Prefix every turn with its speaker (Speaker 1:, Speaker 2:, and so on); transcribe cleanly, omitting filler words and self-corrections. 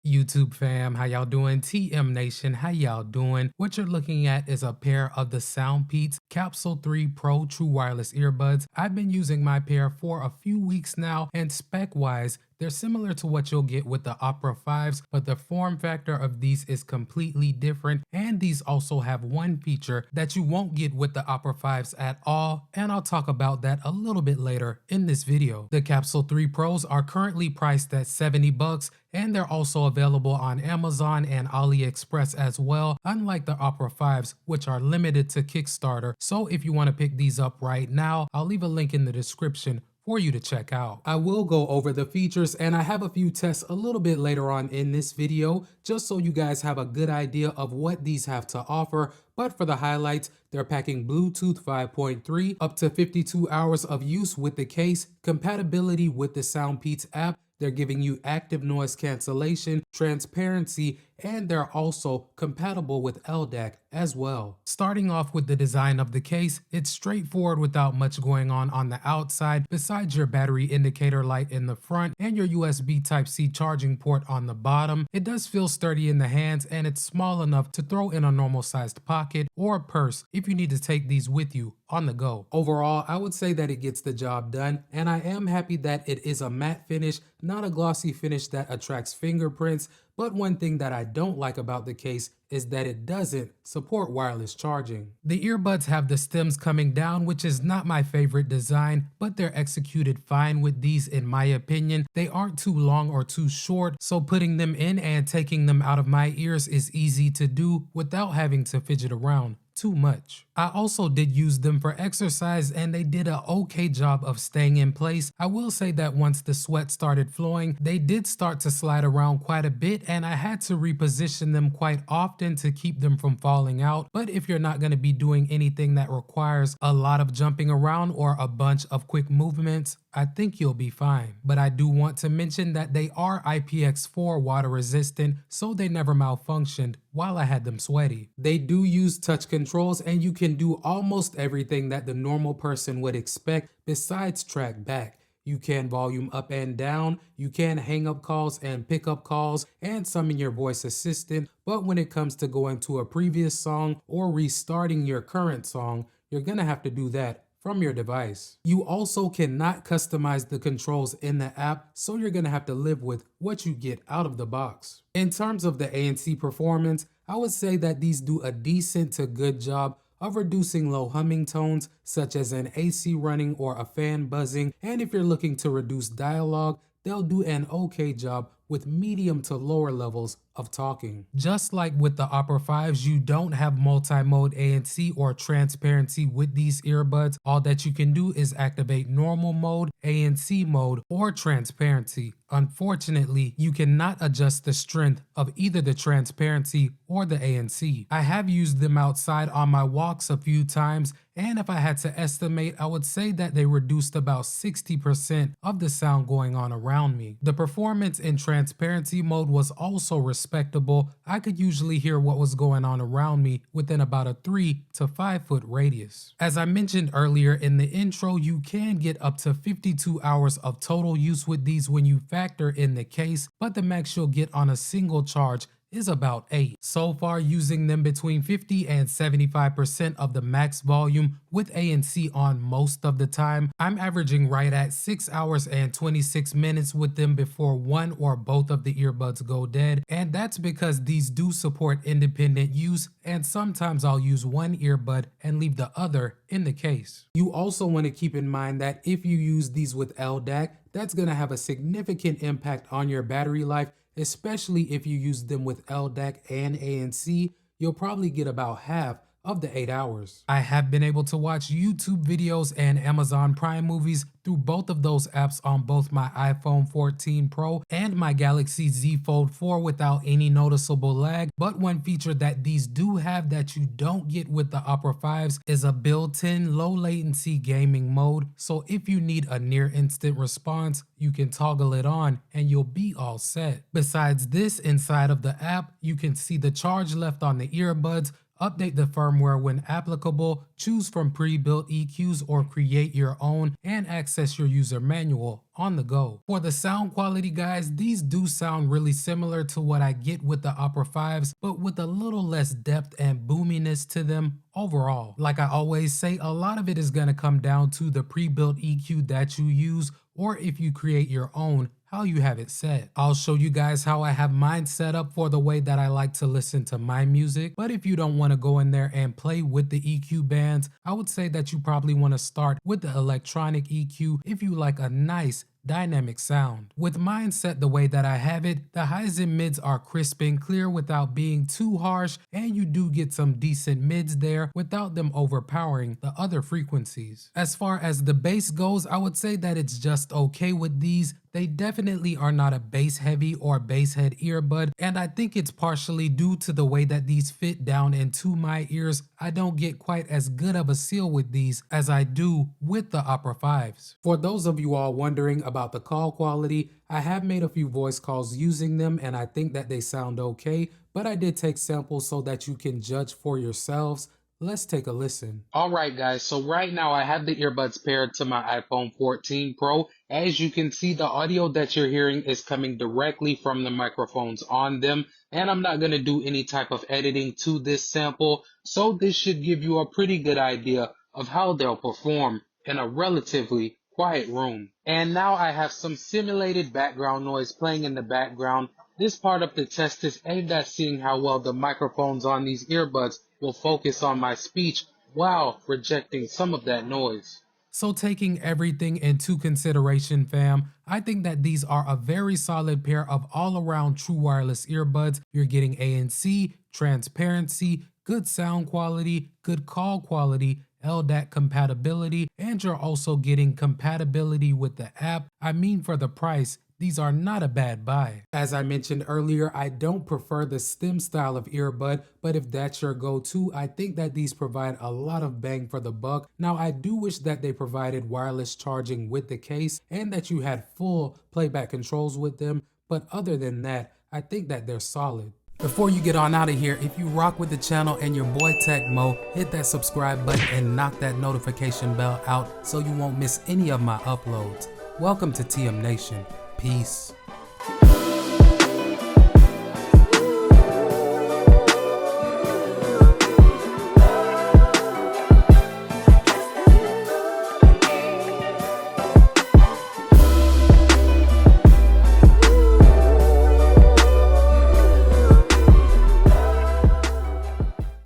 Speaker 1: YouTube fam, how y'all doing? TM Nation, how y'all doing? What you're looking at is a pair of the Soundpeats Capsule 3 Pro True Wireless Earbuds. I've been using my pair for a few weeks now, and spec-wise, they're similar to what you'll get with the Opera 5s, but the form factor of these is completely different, and these also have one feature that you won't get with the Opera 5s at all, and I'll talk about that a little bit later in this video. The Capsule 3 Pros are currently priced at $70, and they're also available on Amazon and AliExpress as well, unlike the Opera 5s, which are limited to Kickstarter. So if you want to pick these up right now, I'll leave a link in the description for you to check out. I will go over the features, and I have a few tests a little bit later on in this video, just so you guys have a good idea of what these have to offer. But for the highlights, they're packing Bluetooth 5.3, up to 52 hours of use with the case, compatibility with the Soundpeats app, they're giving you active noise cancellation, transparency, and they're also compatible with LDAC as well. Starting off with the design of the case, it's straightforward without much going on the outside, besides your battery indicator light in the front and your USB Type-C charging port on the bottom. It does feel sturdy in the hands, and it's small enough to throw in a normal sized pocket or purse if you need to take these with you on the go. Overall, I would say that it gets the job done, and I am happy that it is a matte finish, not a glossy finish that attracts fingerprints. But one thing that I don't like about the case is that it doesn't support wireless charging. The earbuds have the stems coming down, which is not my favorite design, but they're executed fine with these in my opinion. They aren't too long or too short, so putting them in and taking them out of my ears is easy to do without having to fidget around too much. I also did use them for exercise, and they did an okay job of staying in place. I will say that once the sweat started flowing, they did start to slide around quite a bit, and I had to reposition them quite often to keep them from falling out. But if you're not going to be doing anything that requires a lot of jumping around or a bunch of quick movements, I think you'll be fine. But I do want to mention that they are IPX4 water resistant, so they never malfunctioned while I had them sweaty. They do use touch controls, and you can do almost everything that the normal person would expect besides track back. You can volume up and down, you can hang up calls and pick up calls, and summon your voice assistant, but when it comes to going to a previous song or restarting your current song, you're gonna have to do that from your device. You also cannot customize the controls in the app, so you're gonna have to live with what you get out of the box. In terms of the ANC performance, I would say that these do a decent to good job of reducing low humming tones, such as an AC running or a fan buzzing, and if you're looking to reduce dialogue, they'll do an okay job with medium to lower levels of talking. Just like with the Opera 5s, you don't have multi-mode ANC or transparency with these earbuds. All that you can do is activate normal mode, ANC mode, or transparency. Unfortunately, you cannot adjust the strength of either the transparency or the ANC. I have used them outside on my walks a few times, and if I had to estimate, I would say that they reduced about 60% of the sound going on around me. The performance in transparency mode was also respectable. I could usually hear what was going on around me within about a 3 to 5 foot radius. As I mentioned earlier in the intro, you can get up to 52 hours of total use with these when you factor in the case, but the max you'll get on a single charge is about 8. So far, using them between 50 and 75% of the max volume with ANC on most of the time. I'm averaging right at 6 hours and 26 minutes with them before one or both of the earbuds go dead, and that's because these do support independent use, and sometimes I'll use one earbud and leave the other in the case. You also want to keep in mind that if you use these with LDAC, that's going to have a significant impact on your battery life, especially if you use them with LDAC and ANC. You'll probably get about half of the 8 hours. I have been able to watch YouTube videos and Amazon Prime movies through both of those apps on both my iPhone 14 Pro and my Galaxy Z Fold 4 without any noticeable lag. But one feature that these do have that you don't get with the Opera 5s is a built-in low latency gaming mode. So if you need a near instant response, you can toggle it on and you'll be all set. Besides this, inside of the app, you can see the charge left on the earbuds, Update the firmware when applicable, choose from pre-built EQs or create your own, and access your user manual on the go. For the sound quality, guys, these do sound really similar to what I get with the Opera 5s, but with a little less depth and boominess to them overall. Like I always say, a lot of it is going to come down to the pre-built EQ that you use, or if you create your own, how you have it set. I'll show you guys how I have mine set up for the way that I like to listen to my music, but if you don't want to go in there and play with the EQ bands, I would say that you probably want to start with the electronic EQ if you like a nice dynamic sound. With mine set the way that I have it, the highs and mids are crisp and clear without being too harsh, and you do get some decent mids there without them overpowering the other frequencies. As far as the bass goes, I would say that it's just okay with these. They definitely are not a bass heavy or bass head earbud, and I think it's partially due to the way that these fit down into my ears. I don't get quite as good of a seal with these as I do with the Opera 5s. For those of you all wondering about the call quality, I have made a few voice calls using them and I think that they sound okay, but I did take samples so that you can judge for yourselves. Let's take a listen. Alright guys, so right now I have the earbuds paired to my iPhone 14 Pro. As you can see, the audio that you're hearing is coming directly from the microphones on them, and I'm not going to do any type of editing to this sample, so this should give you a pretty good idea of how they'll perform in a relatively quiet room. And now I have some simulated background noise playing in the background. This part of the test is aimed at seeing how well the microphones on these earbuds will focus on my speech while rejecting some of that noise. So taking everything into consideration, fam, I think that these are a very solid pair of all-around true wireless earbuds. You're getting ANC, transparency, good sound quality, good call quality, LDAC compatibility, and you're also getting compatibility with the app. I mean, for the price, these are not a bad buy. As I mentioned earlier, I don't prefer the stem style of earbud, but if that's your go-to, I think that these provide a lot of bang for the buck. Now, I do wish that they provided wireless charging with the case and that you had full playback controls with them, but other than that, I think that they're solid. Before you get on out of here, if you rock with the channel and your boy Tecmo, hit that subscribe button and knock that notification bell out so you won't miss any of my uploads. Welcome to TM Nation. Peace.